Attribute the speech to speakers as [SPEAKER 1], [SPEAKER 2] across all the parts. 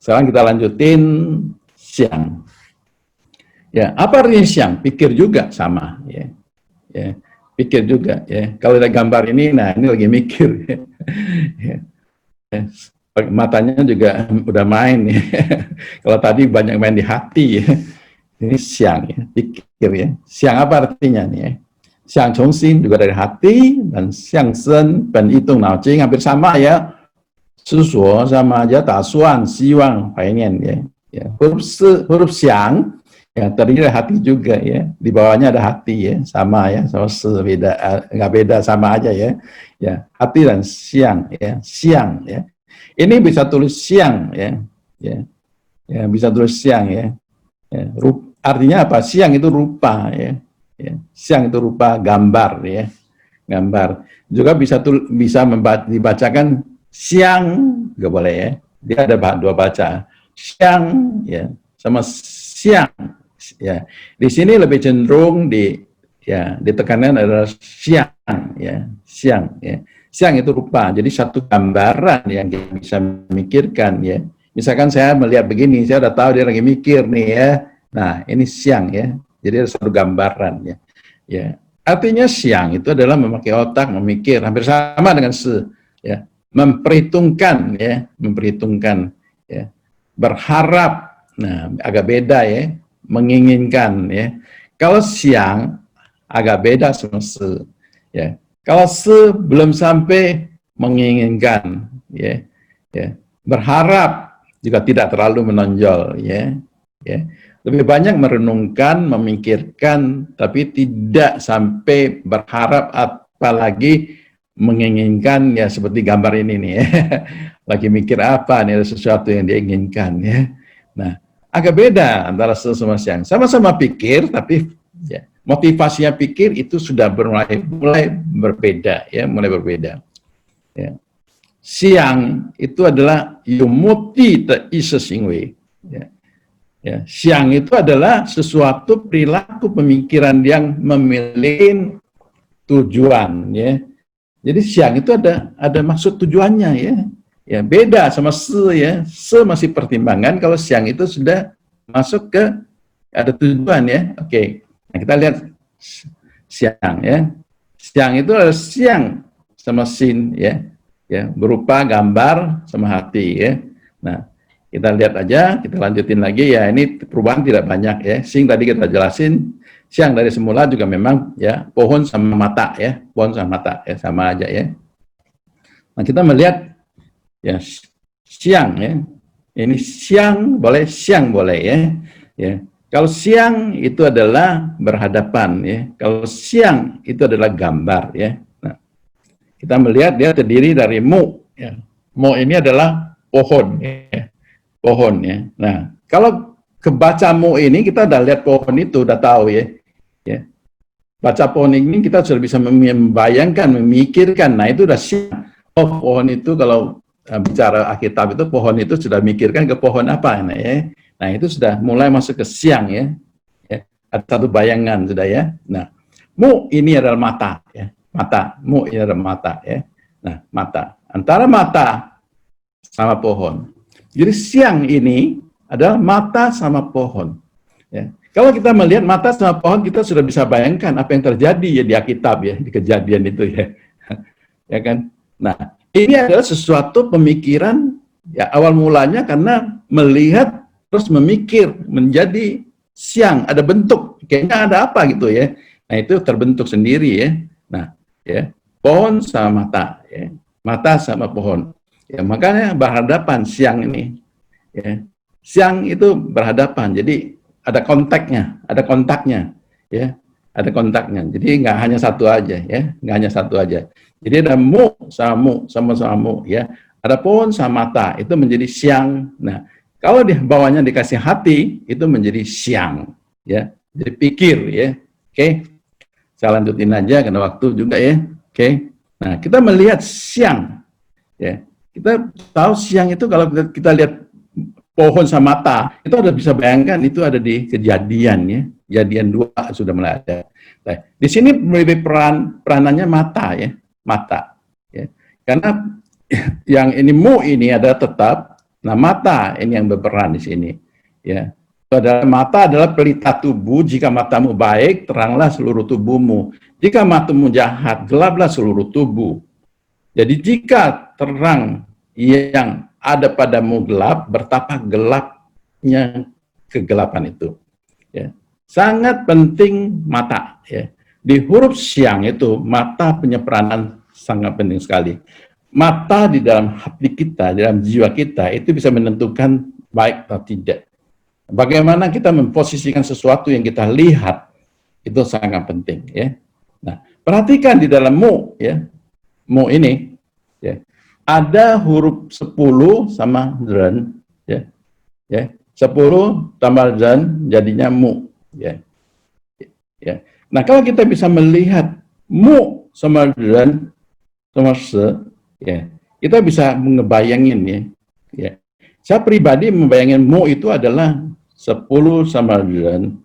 [SPEAKER 1] Sekarang kita lanjutin siang. Ya, apa artinya siang? Pikir juga sama. Ya, ya, pikir juga. Ya, kalau ada gambar ini, nah ini lagi mikir. Ya. Ya. Matanya juga udah main. Ya. Kalau tadi banyak main di hati. Ya. Ini siang, ya, pikir ya. Siang apa artinya nih? Ya? Siang Chongxin juga dari hati, dan siang Shen, Ben Hitung Nao Jing hampir sama ya. Susuo sama aja, tasuan, siwang, pengen ya. Ya. Huruf siang ya terdiri dari hati juga ya. Di bawahnya ada hati ya, sama ya, sama beda, nggak beda, sama aja ya. Ya, hati dan siang ya, siang ya. Ini bisa tulis siang ya, ya, ya bisa tulis siang ya. Ya, artinya apa? Siang itu rupa ya. Ya. Siang itu rupa gambar ya, gambar. Juga bisa dibacakan siang, nggak boleh ya. Dia ada dua baca, siang ya, sama siang ya. Di sini lebih cenderung ditekankan adalah siang ya, siang ya. Siang itu rupa, jadi satu gambaran yang kita bisa memikirkan ya. Misalkan saya melihat begini, saya udah tahu dia lagi mikir nih ya. Nah, ini siang ya. Jadi ada satu gambaran ya. Ya. Artinya siang itu adalah memakai otak, memikir, hampir sama dengan ya. Memperhitungkan ya, memperhitungkan ya. Berharap. Nah, agak beda ya. Menginginkan ya. Kalau siang agak beda sama ya. Kalau belum sampai menginginkan ya. Ya. Berharap juga tidak terlalu menonjol ya. Ya. Lebih banyak merenungkan, memikirkan, tapi tidak sampai berharap, apalagi menginginkan ya, seperti gambar ini nih ya. Lagi mikir apa nih, ada sesuatu yang dia inginkan ya. Nah, agak beda antara sama siang. Sama-sama pikir, tapi ya, motivasinya pikir itu sudah mulai berbeda ya, mulai berbeda. Ya. Siang itu adalah yumuti te isa singwei. Ya. Ya, siang itu adalah sesuatu perilaku pemikiran yang memiliki tujuan ya. Jadi siang itu ada maksud tujuannya ya. Ya, beda sama ya. Masih pertimbangan, kalau siang itu sudah masuk ke ada tujuan ya. Oke. Nah, kita lihat siang ya. Siang itu adalah siang sama sin ya. Ya, berupa gambar sama hati ya. Nah, kita lihat aja, kita lanjutin lagi ya. Ini perubahan tidak banyak ya. Sing tadi kita jelasin, siang dari semula juga memang ya, pohon sama mata ya, pohon sama mata ya, sama aja ya. Nah, kita melihat ya siang ya. Ini siang boleh ya. Ya. Kalau siang itu adalah berhadapan ya. Kalau siang itu adalah gambar ya. Nah, kita melihat dia terdiri dari mu ya. Mu ini adalah pohon ya. Pohon ya. Nah, kalau kebaca mu ini kita udah lihat pohon itu, udah tahu ya. Ya. Baca pohon ini kita sudah bisa membayangkan, memikirkan. Nah, itu udah siang. Oh, pohon itu kalau bicara Alkitab itu, pohon itu sudah mikirkan ke pohon apa nah ya. Nah, itu sudah mulai masuk ke siang ya. Ya. Ada satu bayangan sudah ya. Nah, mu ini adalah mata ya. Mata, mu ini adalah mata ya. Nah, mata. Antara mata sama pohon. Jadi siang ini adalah mata sama pohon. Ya. Kalau kita melihat mata sama pohon, kita sudah bisa bayangkan apa yang terjadi ya di Alkitab ya, di kejadian itu ya. Ya kan? Nah, ini adalah sesuatu pemikiran ya, awal mulanya karena melihat terus memikir menjadi siang, ada bentuk, kayaknya ada apa gitu ya. Nah, itu terbentuk sendiri ya. Nah, ya, pohon sama mata ya. Mata sama pohon. Ya, makanya berhadapan siang ini. Ya. Siang itu berhadapan, jadi ada kontaknya, ya, ada kontaknya. Jadi nggak hanya satu aja, ya, nggak hanya satu aja. Jadi ada mu, sama-sama mu, ya. Ada pohon sama mata, itu menjadi siang. Nah, kalau di bawahnya dikasih hati, itu menjadi siang, ya. Jadi pikir, ya. Oke, saya lanjutin aja karena waktu juga ya. Oke, nah kita melihat siang, ya. Kita tahu siang itu kalau kita lihat pohon sama mata, itu ada bisa bayangkan itu ada di kejadian ya. Kejadian 2 sudah mulai ada. Nah, di sini lebih peranannya mata ya, mata. Ya. Karena yang ini mu ini ada tetap Nah, mata ini yang berperan di sini. Ya, mata adalah pelita tubuh. Jika matamu baik, teranglah seluruh tubuhmu. Jika matamu jahat, gelaplah seluruh tubuh. Jadi jika terang yang ada padamu gelap, betapa gelapnya kegelapan itu. Ya. Sangat penting mata. Ya. Di huruf siang itu, mata punya peranan sangat penting sekali. Mata di dalam hati kita, di dalam jiwa kita, itu bisa menentukan baik atau tidak. Bagaimana kita memposisikan sesuatu yang kita lihat, itu sangat penting. Ya. Nah, perhatikan di dalam mu, ya, mu ini, ya, ada huruf 10 sama ren, ya, ya, 10 tambah ren jadinya mu, ya, ya. Nah, kalau kita bisa melihat mu sama ren sama se, ya, kita bisa ngebayangin, ya, ya. Saya pribadi membayangin mu itu adalah 10 sama ren,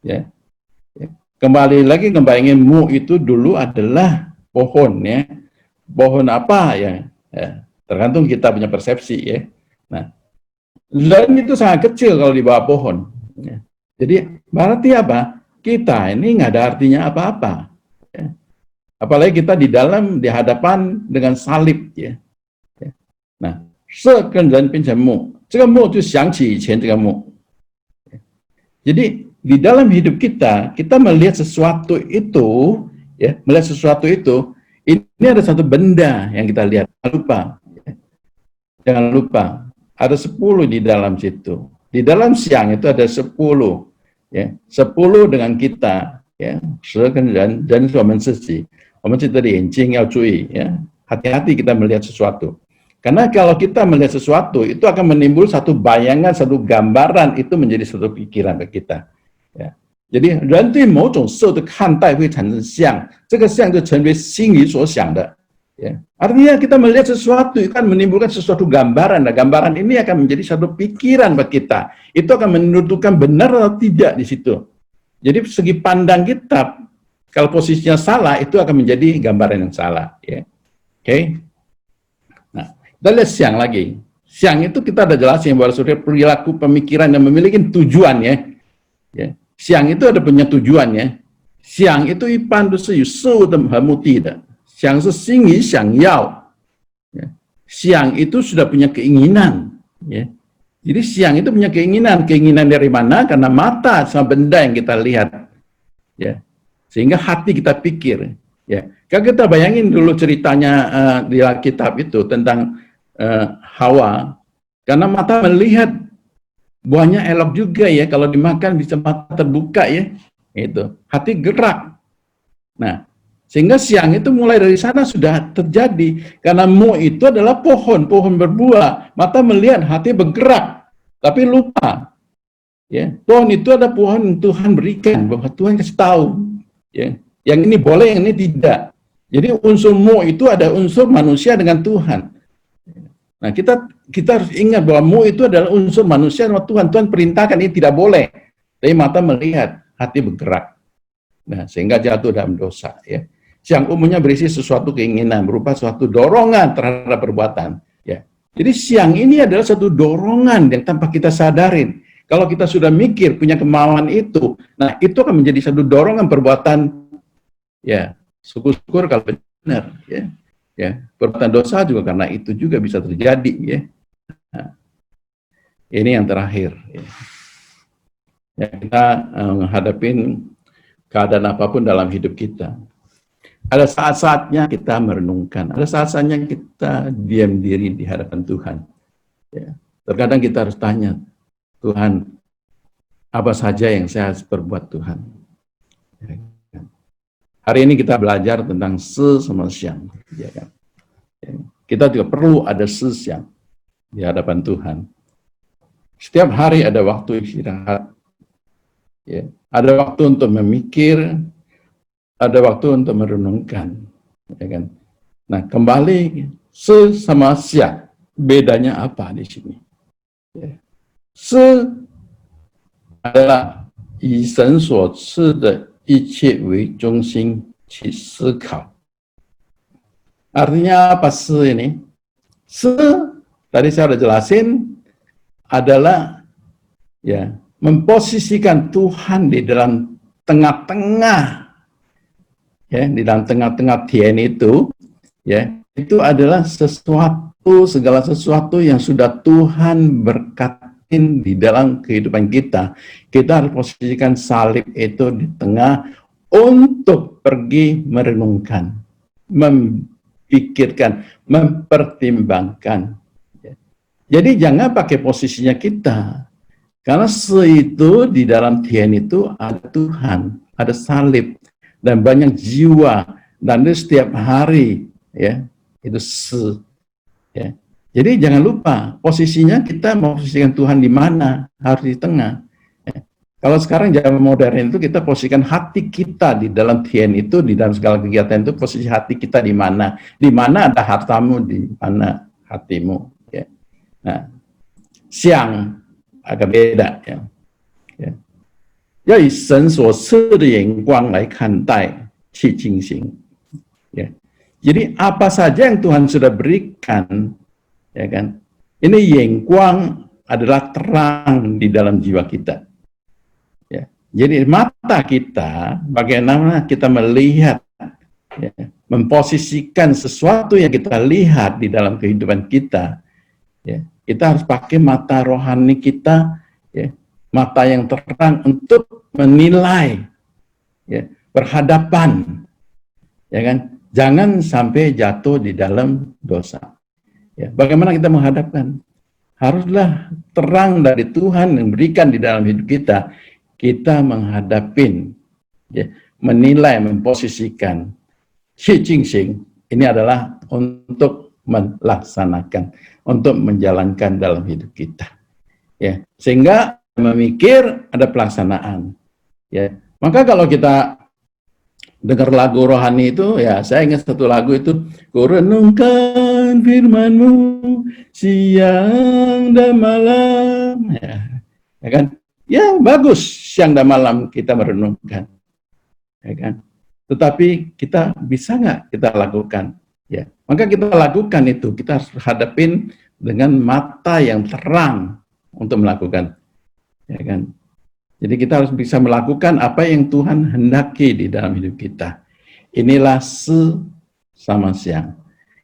[SPEAKER 1] ya. Kembali lagi ngebayangin mu itu dulu adalah pohon, ya. Pohon apa ya? Ya, tergantung kita punya persepsi, ya. Nah, ren itu sangat kecil kalau di bawah pohon. Ya. Jadi berarti apa? Kita ini nggak ada artinya apa-apa. Ya. Apalagi kita di hadapan dengan salib, ya. Ya. Nah, 这跟人变成木，这个木就想起以前这个木。Jadi di dalam hidup kita, kita melihat sesuatu itu, ya, melihat sesuatu itu, ini ada satu benda yang kita lihat. Jangan lupa, ya. Jangan lupa, ada 10 di dalam situ. Di dalam siang itu ada 10, ya, 10 dengan kita, ya, 10 跟人，人是我们自己，我们自己的眼睛要注意，ya, hati-hati kita melihat sesuatu. Karena kalau kita melihat sesuatu, itu akan menimbul satu bayangan, satu gambaran, itu menjadi satu pikiran bagi kita. Ya. Jadi, 人对某种事的看待会产生相，这个相就成为心里所想的。Ya. Artinya kita melihat sesuatu, kan menimbulkan sesuatu gambaran. Nah, gambaran ini akan menjadi satu pikiran bagi kita. Itu akan menentukan benar atau tidak di situ. Jadi, segi pandang kita, kalau posisinya salah, itu akan menjadi gambaran yang salah. Ya. Oke? Kita lihat siang lagi. Siang itu kita ada jelasin bahwa saudara perilaku pemikiran yang memiliki tujuan, ya. Ya. Siang itu ada punya tujuan, ya. Siang itu ipan itu是有事物的和目的的，想是心里想要。Ya. Siang itu sudah punya keinginan, ya. Jadi siang itu punya keinginan. Keinginan dari mana? Karena mata sama benda yang kita lihat, ya. Sehingga hati kita pikir, ya. Kalau kita bayangin dulu ceritanya di Alkitab itu tentang Hawa, karena mata melihat buahnya elok juga, ya, kalau dimakan bisa mata terbuka, ya, itu hati gerak. Nah, sehingga siang itu mulai dari sana sudah terjadi, karena mu itu adalah pohon berbuah, mata melihat, hati bergerak, tapi lupa, ya, pohon itu ada pohon yang Tuhan berikan, bahwa Tuhan kasih tahu, ya, yang ini boleh, yang ini tidak. Jadi unsur mu itu ada unsur manusia dengan Tuhan. Nah, kita harus ingat bahwa mu itu adalah unsur manusia sama Tuhan. Tuhan perintahkan ini tidak boleh. Tapi mata melihat, hati bergerak. Nah, sehingga jatuh dalam dosa, ya. Siang umumnya berisi sesuatu keinginan, berupa suatu dorongan terhadap perbuatan, ya. Jadi siang ini adalah satu dorongan yang tanpa kita sadarin. Kalau kita sudah mikir, punya kemauan itu, nah itu akan menjadi satu dorongan perbuatan, ya. Syukur-syukur kalau benar, ya. Ya, perbuatan dosa juga karena itu juga bisa terjadi, ya. Nah, ini yang terakhir, ya. Ya, kita menghadapi keadaan apapun dalam hidup kita. Ada saat-saatnya kita merenungkan, ada saat-saatnya kita diam diri di hadapan Tuhan. Ya. Terkadang kita harus tanya, Tuhan, apa saja yang saya harus perbuat, Tuhan? Ya. Hari ini kita belajar tentang se sama siang, ya kan? Kita juga perlu ada se siang di hadapan Tuhan. Setiap hari ada waktu istirahat, ya. Ada waktu untuk memikir, ada waktu untuk merenungkan, ya kan? Nah, kembali se sama siang, bedanya apa di sini? Ya. Se adalah 以神所赐的一切为中心去思考。Artinya apa se ini? Se, tadi saya sudah jelasin, adalah ya memposisikan Tuhan di dalam tengah-tengah, ya, di dalam tengah-tengah Tian itu, ya, itu adalah segala sesuatu yang sudah Tuhan berkatin di dalam kehidupan kita. Kita harus posisikan salib itu di tengah untuk pergi merenungkan, memikirkan, mempertimbangkan. Jadi jangan pakai posisinya kita. Karena itu di dalam Tian itu ada Tuhan, ada salib, dan banyak jiwa, dan itu setiap hari, ya, itu ya. Jadi jangan lupa posisinya, kita mau posisikan Tuhan di mana, harus di tengah. Ya. Kalau sekarang zaman modern itu kita posisikan hati kita di dalam Tian itu, di dalam segala kegiatan itu, posisi hati kita di mana ada hartamu, di mana hatimu. Ya. Nah, siang agak beda, ya. Ya. 要以神所赐的眼光来看待去进行. Ya. Jadi apa saja yang Tuhan sudah berikan, ya kan? Ini yengguang adalah terang di dalam jiwa kita. Ya. Jadi mata kita, bagaimana kita melihat, ya, memposisikan sesuatu yang kita lihat di dalam kehidupan kita. Ya. Kita harus pakai mata rohani kita, ya, mata yang terang untuk menilai, ya, berhadapan, ya kan? Jangan sampai jatuh di dalam dosa. Ya, bagaimana kita menghadapkan? Haruslah terang dari Tuhan yang berikan di dalam hidup kita. Kita menghadapin, ya, menilai, memposisikan. Xi Jingxing ini adalah untuk melaksanakan, untuk menjalankan dalam hidup kita. Ya, sehingga memikir ada pelaksanaan. Ya, maka kalau kita dengar lagu rohani itu, ya saya ingat satu lagu itu, ku renungkan firman-Mu siang dan malam. Ya kan? Ya bagus siang dan malam kita merenungkan. Ya kan? Tetapi kita bisa nggak kita lakukan? Ya, maka kita lakukan itu, kita harus hadapin dengan mata yang terang untuk melakukan, ya kan? Jadi kita harus bisa melakukan apa yang Tuhan hendaki di dalam hidup kita. Inilah sama siang.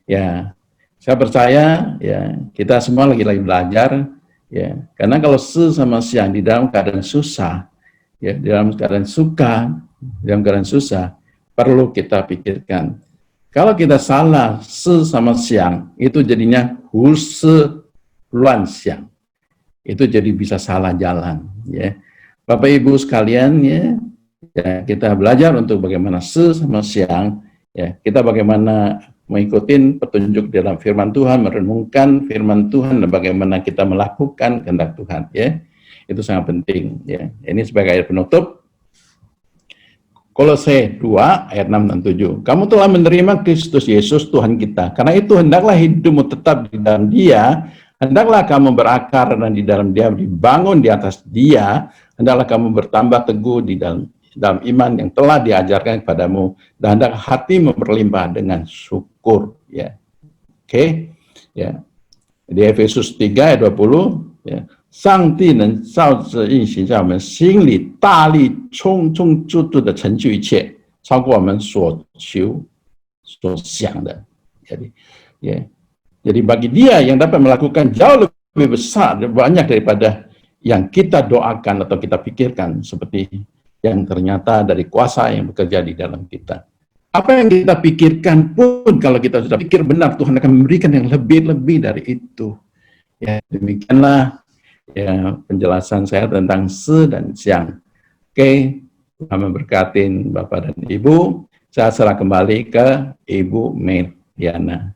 [SPEAKER 1] Ya, saya percaya ya kita semua lagi belajar, ya. Karena kalau sama siang di dalam keadaan susah, ya, di dalam keadaan suka, di dalam keadaan susah, perlu kita pikirkan. Kalau kita salah sama siang, itu jadinya luan siang. Itu jadi bisa salah jalan, ya. Bapak Ibu sekalian, ya, kita belajar untuk bagaimana sama siang, ya, kita bagaimana mengikuti petunjuk dalam firman Tuhan, merenungkan firman Tuhan, dan bagaimana kita melakukan kehendak Tuhan, ya. Itu sangat penting, ya. Ini sebagai ayat penutup. Kolose 2 ayat 6 dan 7. Kamu telah menerima Kristus Yesus Tuhan kita. Karena itu hendaklah hidupmu tetap di dalam Dia, hendaklah kamu berakar dan di dalam Dia dibangun di atas Dia, hendaklah kamu bertambah teguh di dalam iman yang telah diajarkan kepadamu, dan hendaklah hatimu berlimpah dengan syukur, ya. Oke, ya. Di Efesus 3 ayat 20, ya. 上帝能照着运行在我们心里，大力充足的成就一切，超过我们所求所想的。Jadi, ya. Jadi bagi Dia yang dapat melakukan jauh lebih besar dan banyak daripada yang kita doakan atau kita pikirkan, seperti yang ternyata dari kuasa yang bekerja di dalam kita. Apa yang kita pikirkan pun, kalau kita sudah pikir benar, Tuhan akan memberikan yang lebih-lebih dari itu. Ya, demikianlah, ya, penjelasan saya tentang dan siang. Oke, Tuhan memberkatin Bapak dan Ibu. Saya serah kembali ke Ibu Meliana.